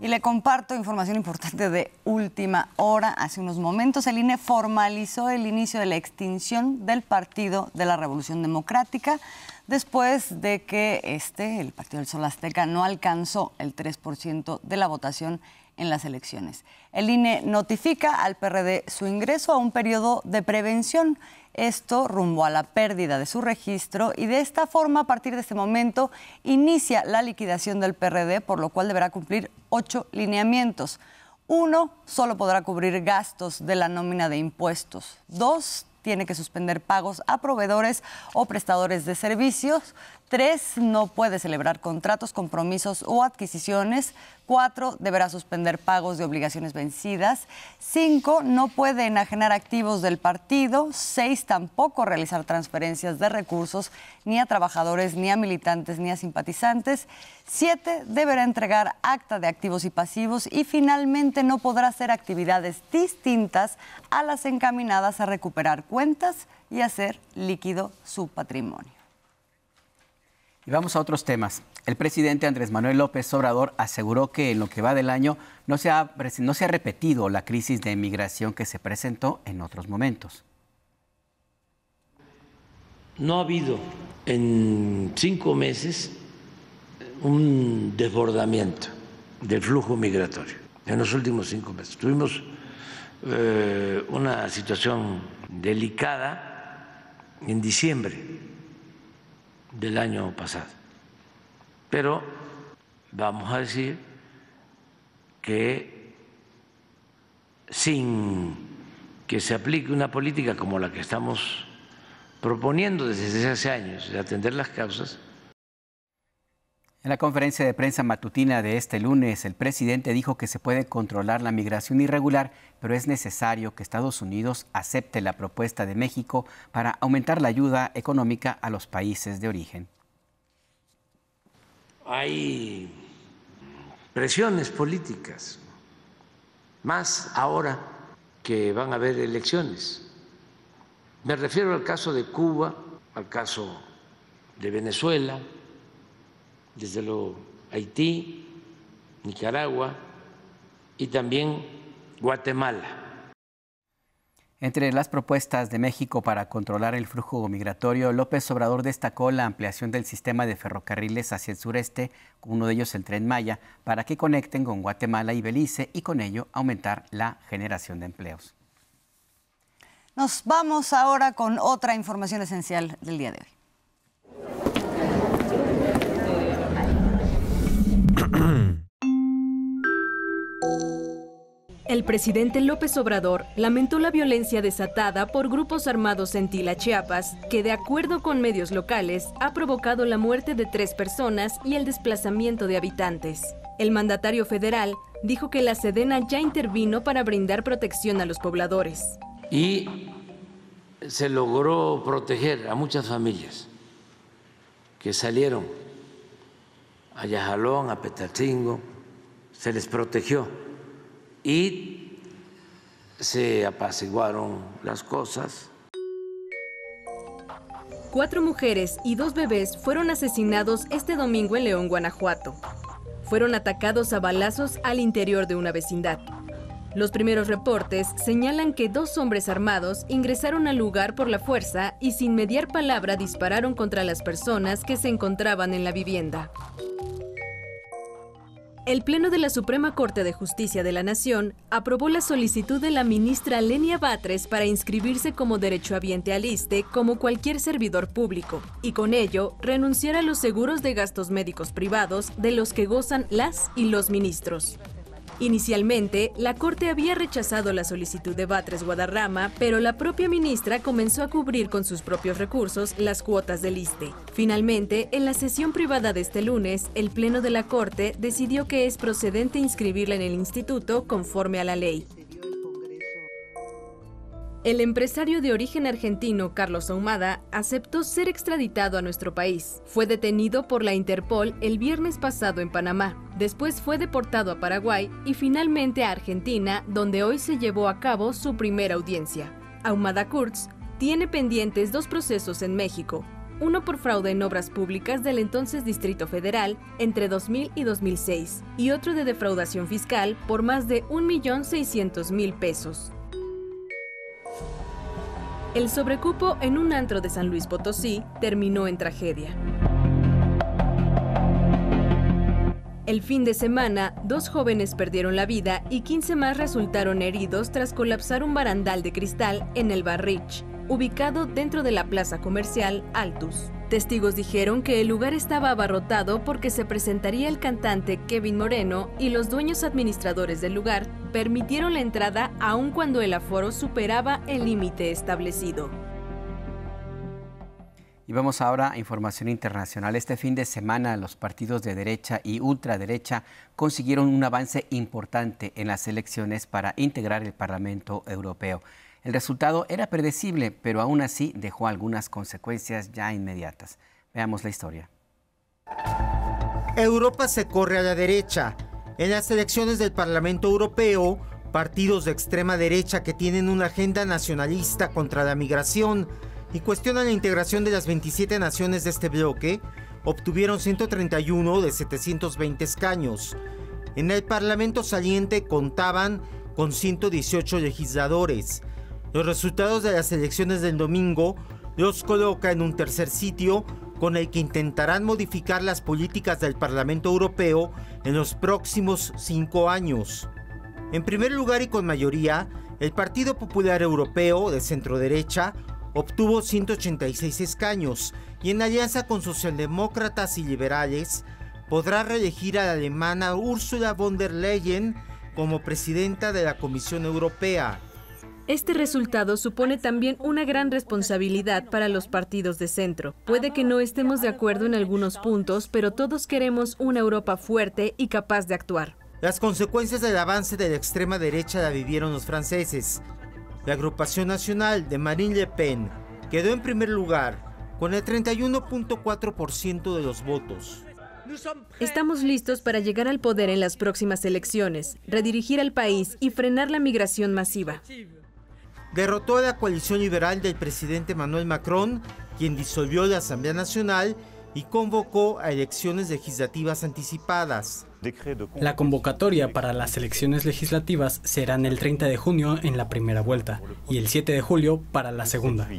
Y le comparto información importante de última hora. Hace unos momentos el INE formalizó el inicio de la extinción del Partido de la Revolución Democrática después de que el Partido del Sol Azteca no alcanzó el 3% de la votación en las elecciones. El INE notifica al PRD su ingreso a un periodo de prevención. Esto rumbo a la pérdida de su registro y de esta forma, a partir de este momento, inicia la liquidación del PRD, por lo cual deberá cumplir 8 lineamientos. 1, solo podrá cubrir gastos de la nómina de impuestos. 2, tiene que suspender pagos a proveedores o prestadores de servicios. 3, no puede celebrar contratos, compromisos o adquisiciones. 4, deberá suspender pagos de obligaciones vencidas. 5, no puede enajenar activos del partido. 6, tampoco realizar transferencias de recursos ni a trabajadores, ni a militantes, ni a simpatizantes. 7, deberá entregar acta de activos y pasivos. Y finalmente no podrá hacer actividades distintas a las encaminadas a recuperar cuentas y hacer líquido su patrimonio. Y vamos a otros temas. El presidente Andrés Manuel López Obrador aseguró que en lo que va del año no se ha repetido la crisis de migración que se presentó en otros momentos. No ha habido en 5 meses un desbordamiento del flujo migratorio en los últimos 5 meses. Tuvimos una situación delicada en diciembre del año pasado. Pero vamos a decir que sin que se aplique una política como la que estamos proponiendo desde hace años, de atender las causas. En la conferencia de prensa matutina de este lunes, el presidente dijo que se puede controlar la migración irregular, pero es necesario que Estados Unidos acepte la propuesta de México para aumentar la ayuda económica a los países de origen. Hay presiones políticas, más ahora que van a haber elecciones. Me refiero al caso de Cuba, al caso de Venezuela, desde luego Haití, Nicaragua y también Guatemala. Entre las propuestas de México para controlar el flujo migratorio, López Obrador destacó la ampliación del sistema de ferrocarriles hacia el sureste, uno de ellos el Tren Maya, para que conecten con Guatemala y Belice y con ello aumentar la generación de empleos. Nos vamos ahora con otra información esencial del día de hoy. El presidente López Obrador lamentó la violencia desatada por grupos armados en Tila, Chiapas, que de acuerdo con medios locales ha provocado la muerte de 3 personas y el desplazamiento de habitantes. El mandatario federal dijo que la Sedena ya intervino para brindar protección a los pobladores. Y se logró proteger a muchas familias que salieron a Yajalón, a Petalcingo, se les protegió y se apaciguaron las cosas. 4 mujeres y 2 bebés fueron asesinados este domingo en León, Guanajuato. Fueron atacados a balazos al interior de una vecindad. Los primeros reportes señalan que 2 hombres armados ingresaron al lugar por la fuerza y sin mediar palabra dispararon contra las personas que se encontraban en la vivienda. El Pleno de la Suprema Corte de Justicia de la Nación aprobó la solicitud de la ministra Lenia Batres para inscribirse como derechohabiente al ISSSTE como cualquier servidor público y con ello renunciar a los seguros de gastos médicos privados de los que gozan las y los ministros. Inicialmente, la Corte había rechazado la solicitud de Batres Guadarrama, pero la propia ministra comenzó a cubrir con sus propios recursos las cuotas del ISSSTE. Finalmente, en la sesión privada de este lunes, el Pleno de la Corte decidió que es procedente inscribirla en el instituto conforme a la ley. El empresario de origen argentino Carlos Ahumada aceptó ser extraditado a nuestro país. Fue detenido por la Interpol el viernes pasado en Panamá. Después fue deportado a Paraguay y finalmente a Argentina, donde hoy se llevó a cabo su primera audiencia. Ahumada Kurz tiene pendientes 2 procesos en México. Uno por fraude en obras públicas del entonces Distrito Federal entre 2000 y 2006 y otro de defraudación fiscal por más de 1.600.000 pesos. El sobrecupo en un antro de San Luis Potosí terminó en tragedia. El fin de semana, 2 jóvenes perdieron la vida y 15 más resultaron heridos tras colapsar un barandal de cristal en el Bar Rich, ubicado dentro de la plaza comercial Altus. Testigos dijeron que el lugar estaba abarrotado porque se presentaría el cantante Kevin Moreno y los dueños administradores del lugar permitieron la entrada aun cuando el aforo superaba el límite establecido. Y vamos ahora a información internacional. Este fin de semana los partidos de derecha y ultraderecha consiguieron un avance importante en las elecciones para integrar el Parlamento Europeo. El resultado era predecible, pero aún así dejó algunas consecuencias ya inmediatas. Veamos la historia. Europa se corre a la derecha. En las elecciones del Parlamento Europeo, partidos de extrema derecha que tienen una agenda nacionalista contra la migración y cuestionan la integración de las 27 naciones de este bloque, obtuvieron 131 de 720 escaños. En el Parlamento saliente contaban con 118 legisladores. Los resultados de las elecciones del domingo los coloca en un tercer sitio con el que intentarán modificar las políticas del Parlamento Europeo en los próximos 5 años. En primer lugar y con mayoría, el Partido Popular Europeo de centroderecha obtuvo 186 escaños y en alianza con socialdemócratas y liberales podrá reelegir a la alemana Ursula von der Leyen como presidenta de la Comisión Europea. Este resultado supone también una gran responsabilidad para los partidos de centro. Puede que no estemos de acuerdo en algunos puntos, pero todos queremos una Europa fuerte y capaz de actuar. Las consecuencias del avance de la extrema derecha la vivieron los franceses. La agrupación nacional de Marine Le Pen quedó en primer lugar con el 31.4% de los votos. Estamos listos para llegar al poder en las próximas elecciones, redirigir al país y frenar la migración masiva. Derrotó a la coalición liberal del presidente Emmanuel Macron, quien disolvió la Asamblea Nacional y convocó a elecciones legislativas anticipadas. La convocatoria para las elecciones legislativas serán el 30 de junio en la primera vuelta y el 7 de julio para la segunda.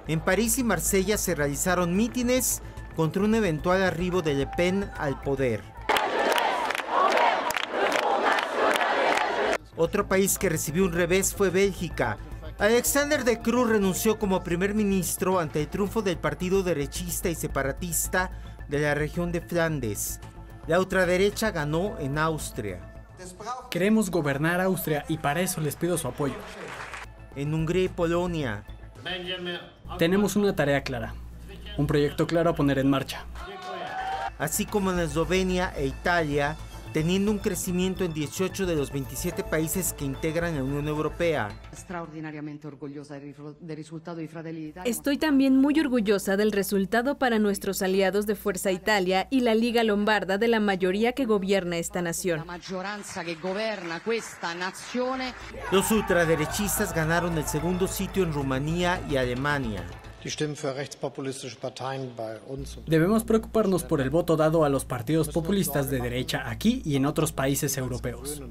En París y Marsella se realizaron mítines contra un eventual arribo de Le Pen al poder. Otro país que recibió un revés fue Bélgica. Alexander De Croo renunció como primer ministro ante el triunfo del partido derechista y separatista de la región de Flandes. La ultraderecha ganó en Austria. Queremos gobernar Austria y para eso les pido su apoyo. En Hungría y Polonia. Tenemos una tarea clara, un proyecto claro a poner en marcha. Así como en Eslovenia e Italia, teniendo un crecimiento en 18 de los 27 países que integran la Unión Europea. Extraordinariamente orgullosa del resultado de Fratelli d'Italia. Estoy también muy orgullosa del resultado para nuestros aliados de Fuerza Italia y la Liga Lombarda de la mayoría que gobierna esta nación. Los ultraderechistas ganaron el segundo sitio en Rumanía y Alemania. Debemos preocuparnos por el voto dado a los partidos populistas de derecha aquí y en otros países europeos.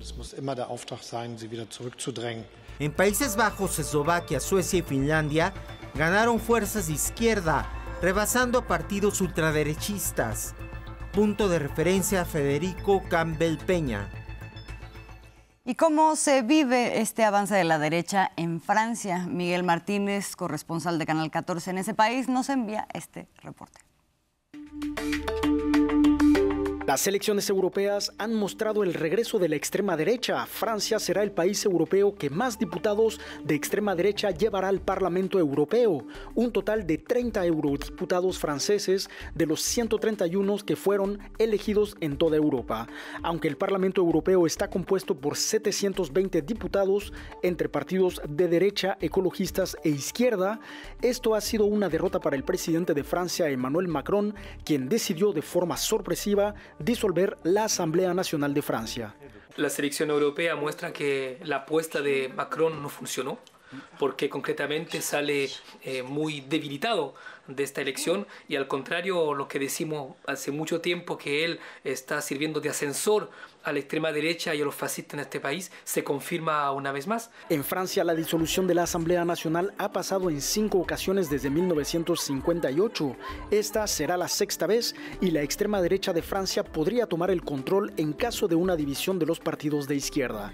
En Países Bajos, Eslovaquia, Suecia y Finlandia ganaron fuerzas de izquierda, rebasando a partidos ultraderechistas. Punto de referencia Federico Campbell Peña. ¿Y cómo se vive este avance de la derecha en Francia? Miguel Martínez, corresponsal de Canal 14 en ese país, nos envía este reporte. Las elecciones europeas han mostrado el regreso de la extrema derecha. Francia será el país europeo que más diputados de extrema derecha llevará al Parlamento Europeo. Un total de 30 eurodiputados franceses de los 131 que fueron elegidos en toda Europa. Aunque el Parlamento Europeo está compuesto por 720 diputados entre partidos de derecha, ecologistas e izquierda, esto ha sido una derrota para el presidente de Francia, Emmanuel Macron, quien decidió de forma sorpresiva disolver la Asamblea Nacional de Francia. La selección europea muestra que la apuesta de Macron no funcionó, porque concretamente sale muy debilitado de esta elección y al contrario lo que decimos hace mucho tiempo, que él está sirviendo de ascensor a la extrema derecha y a los fascistas en este país, se confirma una vez más. En Francia la disolución de la Asamblea Nacional ha pasado en 5 ocasiones desde 1958. Esta será la 6ª vez y la extrema derecha de Francia podría tomar el control en caso de una división de los partidos de izquierda.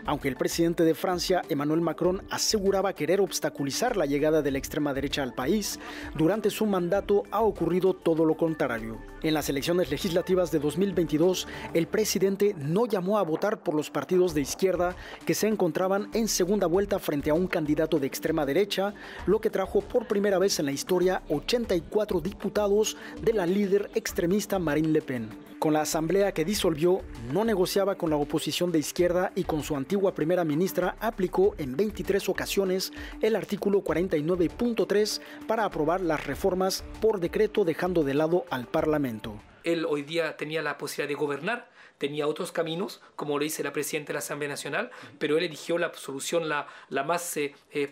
Aunque el presidente de Francia, Emmanuel Macron, aseguraba querer obstaculizar la llegada de la extrema derecha al país, durante su mandato ha ocurrido todo lo contrario. En las elecciones legislativas de 2022, el presidente no llamó a votar por los partidos de izquierda que se encontraban en segunda vuelta frente a un candidato de extrema derecha, lo que trajo por primera vez en la historia 84 diputados de la líder extremista Marine Le Pen. Con la asamblea que disolvió, no negociaba con la oposición de izquierda y con su antigua primera ministra aplicó en 23 ocasiones el artículo 49.3 para aprobar las reformas por decreto, dejando de lado al Parlamento. Él hoy día tenía la posibilidad de gobernar, tenía otros caminos, como lo dice la presidenta de la Asamblea Nacional, pero él eligió la solución la más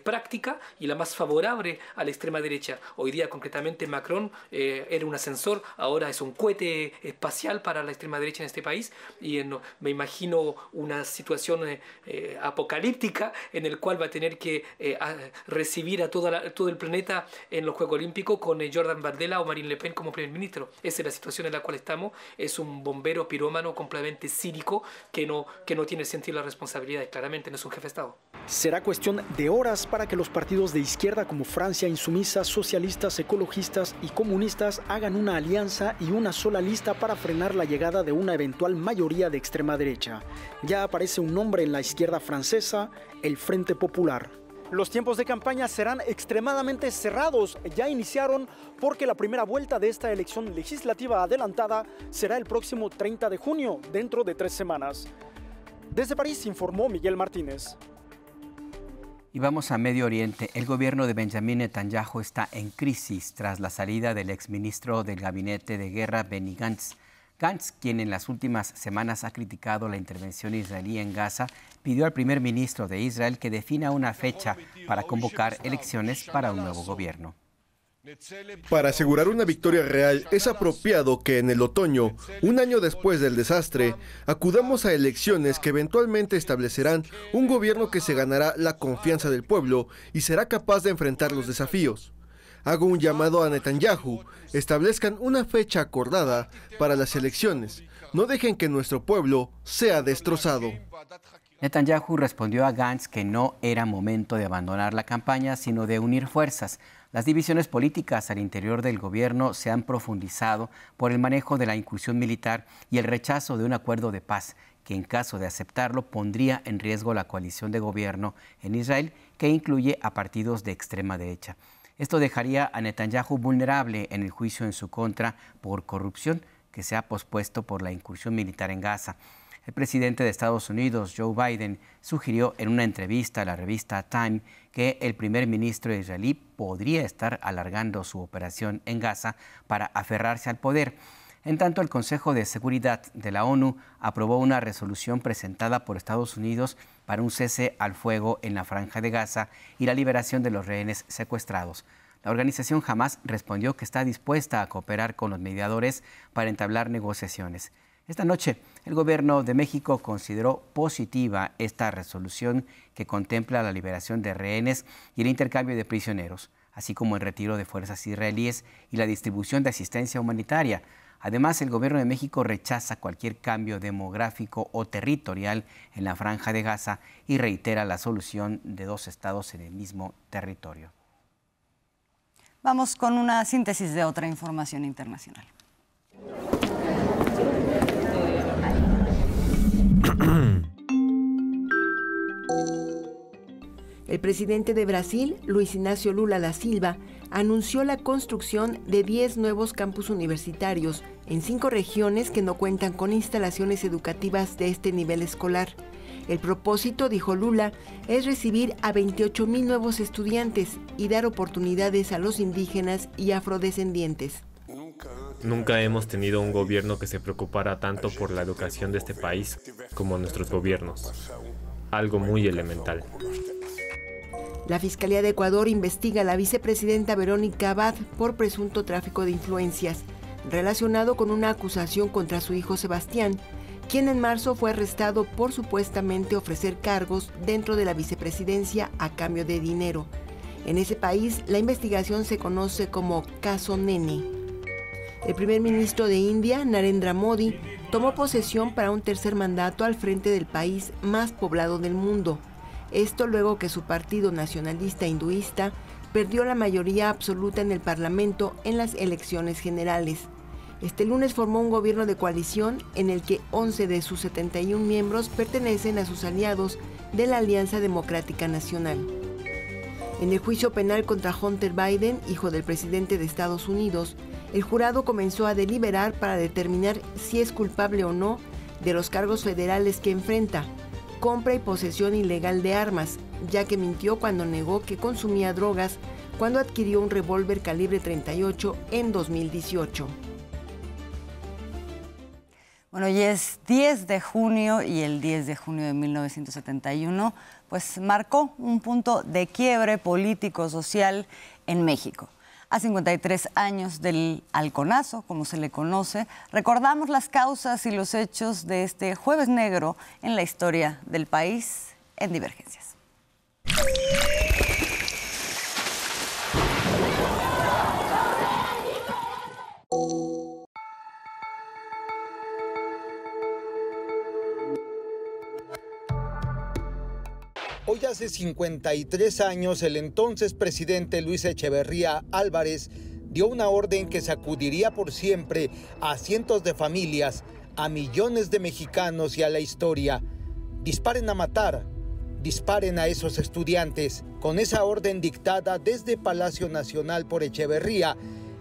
práctica y la más favorable a la extrema derecha. Hoy día, concretamente, Macron era un ascensor, ahora es un cohete espacial para la extrema derecha en este país, y me imagino una situación apocalíptica en el cual va a tener que recibir a todo el planeta en los Juegos Olímpicos con Jordan Bardella o Marine Le Pen como primer ministro. Esa es la situación en la cual estamos. Es un bombero pirómano completamente cínico que no tiene sentido la responsabilidad, claramente no es un jefe de Estado. Será cuestión de horas para que los partidos de izquierda como Francia Insumisa, socialistas, ecologistas y comunistas hagan una alianza y una sola lista para frenar la llegada de una eventual mayoría de extrema derecha. Ya aparece un nombre en la izquierda francesa, el Frente Popular. Los tiempos de campaña serán extremadamente cerrados. Ya iniciaron porque la primera vuelta de esta elección legislativa adelantada será el próximo 30 de junio, dentro de 3 semanas. Desde París informó Miguel Martínez. Y vamos a Medio Oriente. El gobierno de Benjamin Netanyahu está en crisis tras la salida del exministro del Gabinete de Guerra, Benny Gantz. Gantz, quien en las últimas semanas ha criticado la intervención israelí en Gaza, pidió al primer ministro de Israel que defina una fecha para convocar elecciones para un nuevo gobierno. Para asegurar una victoria real, es apropiado que en el otoño, un año después del desastre, acudamos a elecciones que eventualmente establecerán un gobierno que se ganará la confianza del pueblo y será capaz de enfrentar los desafíos. Hago un llamado a Netanyahu, establezcan una fecha acordada para las elecciones. No dejen que nuestro pueblo sea destrozado. Netanyahu respondió a Gantz que no era momento de abandonar la campaña, sino de unir fuerzas. Las divisiones políticas al interior del gobierno se han profundizado por el manejo de la incursión militar y el rechazo de un acuerdo de paz, que en caso de aceptarlo pondría en riesgo la coalición de gobierno en Israel, que incluye a partidos de extrema derecha. Esto dejaría a Netanyahu vulnerable en el juicio en su contra por corrupción, que se ha pospuesto por la incursión militar en Gaza. El presidente de Estados Unidos, Joe Biden, sugirió en una entrevista a la revista Time que el primer ministro israelí podría estar alargando su operación en Gaza para aferrarse al poder. En tanto, el Consejo de Seguridad de la ONU aprobó una resolución presentada por Estados Unidos para un cese al fuego en la Franja de Gaza y la liberación de los rehenes secuestrados. La organización Hamás respondió que está dispuesta a cooperar con los mediadores para entablar negociaciones. Esta noche, el gobierno de México consideró positiva esta resolución que contempla la liberación de rehenes y el intercambio de prisioneros, así como el retiro de fuerzas israelíes y la distribución de asistencia humanitaria. Además, el gobierno de México rechaza cualquier cambio demográfico o territorial en la Franja de Gaza y reitera la solución de 2 estados en el mismo territorio. Vamos con una síntesis de otra información internacional. El presidente de Brasil, Luis Inácio Lula da Silva, anunció la construcción de 10 nuevos campus universitarios en 5 regiones que no cuentan con instalaciones educativas de este nivel escolar. El propósito, dijo Lula, es recibir a 28,000 nuevos estudiantes y dar oportunidades a los indígenas y afrodescendientes. Nunca hemos tenido un gobierno que se preocupara tanto por la educación de este país como nuestros gobiernos. Algo muy elemental. La Fiscalía de Ecuador investiga a la vicepresidenta Verónica Abad por presunto tráfico de influencias, relacionado con una acusación contra su hijo Sebastián, quien en marzo fue arrestado por supuestamente ofrecer cargos dentro de la vicepresidencia a cambio de dinero. En ese país, la investigación se conoce como Caso Nene. El primer ministro de India, Narendra Modi, tomó posesión para un tercer mandato al frente del país más poblado del mundo. Esto luego que su partido nacionalista hinduista perdió la mayoría absoluta en el Parlamento en las elecciones generales. Este lunes formó un gobierno de coalición en el que 11 de sus 71 miembros pertenecen a sus aliados de la Alianza Democrática Nacional. En el juicio penal contra Hunter Biden, hijo del presidente de Estados Unidos, el jurado comenzó a deliberar para determinar si es culpable o no de los cargos federales que enfrenta: compra y posesión ilegal de armas, ya que mintió cuando negó que consumía drogas cuando adquirió un revólver calibre 38 en 2018. Bueno, y es 10 de junio y el 10 de junio de 1971 pues marcó un punto de quiebre político-social en México. A 53 años del halconazo, como se le conoce, recordamos las causas y los hechos de este jueves negro en la historia del país en Divergencias. Hoy hace 53 años, el entonces presidente Luis Echeverría Álvarez dio una orden que sacudiría por siempre a cientos de familias, a millones de mexicanos y a la historia. Disparen a matar, disparen a esos estudiantes. Con esa orden dictada desde Palacio Nacional por Echeverría,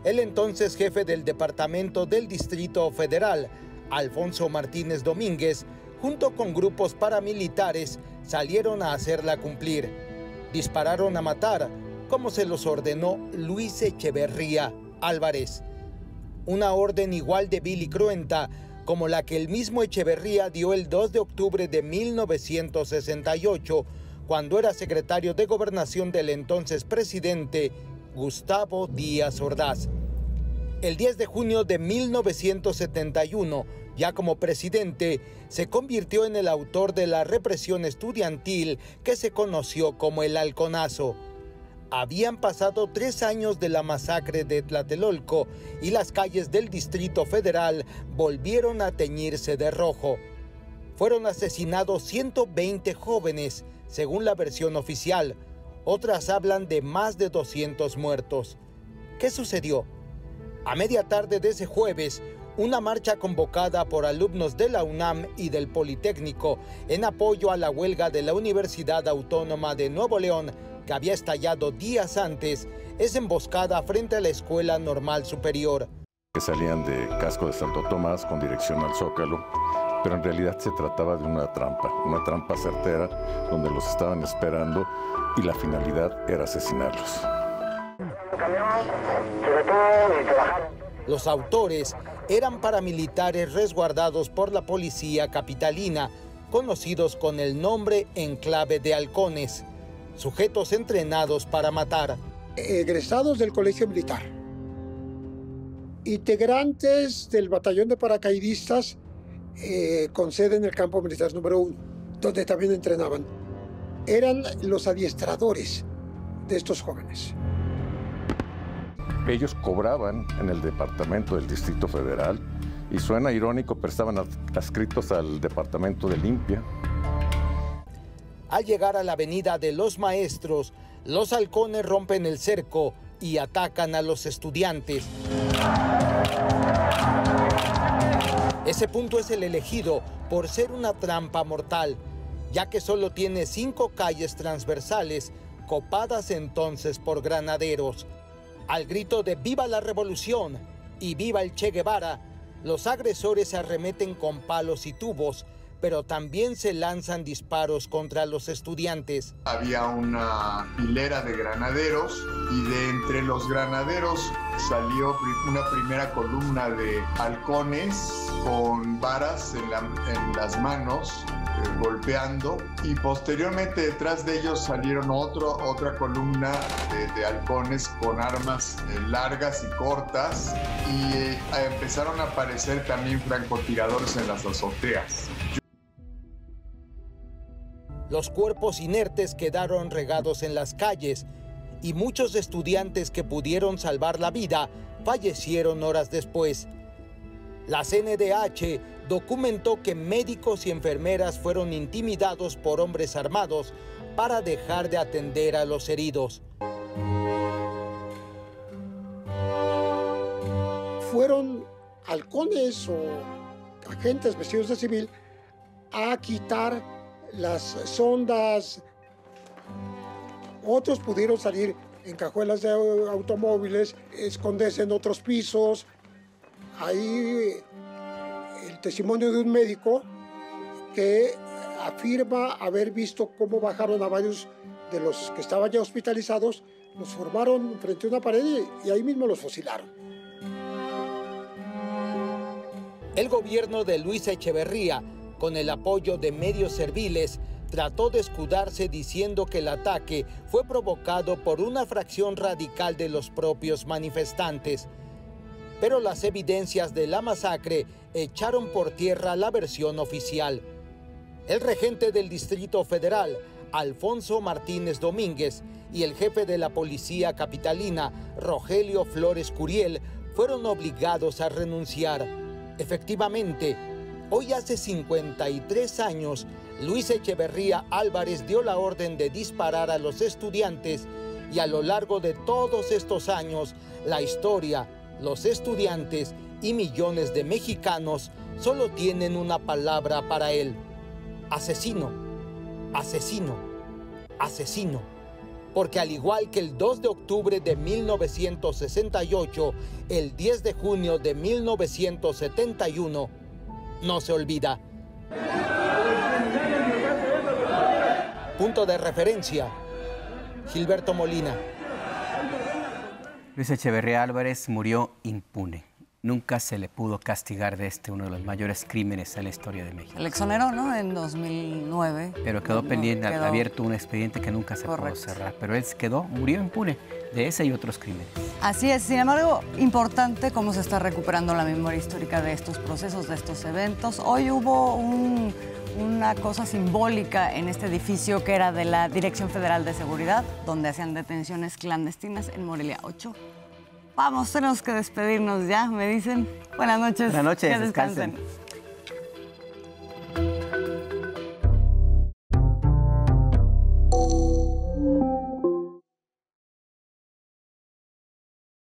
el entonces jefe del Departamento del Distrito Federal, Alfonso Martínez Domínguez, junto con grupos paramilitares, salieron a hacerla cumplir. Dispararon a matar, como se los ordenó Luis Echeverría Álvarez. Una orden igual de vil y cruenta como la que el mismo Echeverría dio el 2 de octubre de 1968, cuando era secretario de Gobernación del entonces presidente Gustavo Díaz Ordaz. El 10 de junio de 1971, ya como presidente, se convirtió en el autor de la represión estudiantil que se conoció como el Halconazo. Habían pasado 3 años de la masacre de Tlatelolco y las calles del Distrito Federal volvieron a teñirse de rojo. Fueron asesinados 120 jóvenes, según la versión oficial. Otras hablan de más de 200 muertos. ¿Qué sucedió? A media tarde de ese jueves, una marcha convocada por alumnos de la UNAM y del Politécnico en apoyo a la huelga de la Universidad Autónoma de Nuevo León, que había estallado días antes, es emboscada frente a la Escuela Normal Superior. Que salían de Casco de Santo Tomás con dirección al Zócalo, pero en realidad se trataba de una trampa certera, donde los estaban esperando y la finalidad era asesinarlos. Los autores eran paramilitares resguardados por la policía capitalina, conocidos con el nombre Enclave de Halcones, sujetos entrenados para matar. Egresados del Colegio Militar, integrantes del batallón de paracaidistas con sede en el campo militar número 1, donde también entrenaban. Eran los adiestradores de estos jóvenes. Ellos cobraban en el departamento del Distrito Federal y suena irónico, pero estaban adscritos al departamento de Limpia. Al llegar a la avenida de los Maestros, los halcones rompen el cerco y atacan a los estudiantes. Ese punto es el elegido por ser una trampa mortal, ya que solo tiene 5 calles transversales, copadas entonces por granaderos. Al grito de ¡Viva la Revolución! Y ¡Viva el Che Guevara!, los agresores arremeten con palos y tubos, pero también se lanzan disparos contra los estudiantes. Había una hilera de granaderos y de entre los granaderos salió una primera columna de halcones con varas en las manos, golpeando, y posteriormente detrás de ellos salieron otra columna de halcones con armas largas y cortas, y empezaron a aparecer también francotiradores en las azoteas. Los cuerpos inertes quedaron regados en las calles y muchos estudiantes que pudieron salvar la vida fallecieron horas después. La CNDH documentó que médicos y enfermeras fueron intimidados por hombres armados para dejar de atender a los heridos. Fueron halcones o agentes vestidos de civil a quitar las sondas. Otros pudieron salir en cajuelas de automóviles, esconderse en otros pisos. Hay el testimonio de un médico que afirma haber visto cómo bajaron a varios de los que estaban ya hospitalizados, los formaron frente a una pared y ahí mismo los fusilaron. El gobierno de Luis Echeverría, con el apoyo de medios serviles, trató de escudarse diciendo que el ataque fue provocado por una fracción radical de los propios manifestantes. Pero las evidencias de la masacre echaron por tierra la versión oficial. El regente del Distrito Federal, Alfonso Martínez Domínguez, y el jefe de la policía capitalina, Rogelio Flores Curiel, fueron obligados a renunciar. Efectivamente, hoy hace 53 años, Luis Echeverría Álvarez dio la orden de disparar a los estudiantes, y a lo largo de todos estos años, la historia, los estudiantes y millones de mexicanos solo tienen una palabra para él: asesino, asesino, asesino. Porque al igual que el 2 de octubre de 1968, el 10 de junio de 1971, no se olvida. Punto de referencia, Gilberto Molina. Luis Echeverría Álvarez murió impune. nunca se le pudo castigar de uno de los mayores crímenes en la historia de México. El exoneró, ¿no? En 2009. Pero quedó pendiente, abierto un expediente que nunca se pudo cerrar. Pero él murió impune de ese y otros crímenes. Así es. Sin embargo, importante cómo se está recuperando la memoria histórica de estos procesos, de estos eventos. Hoy hubo una cosa simbólica en este edificio que era de la Dirección Federal de Seguridad, donde hacían detenciones clandestinas en Morelia 8. Vamos, tenemos que despedirnos ya, me dicen. Buenas noches. Buenas noches, que descansen.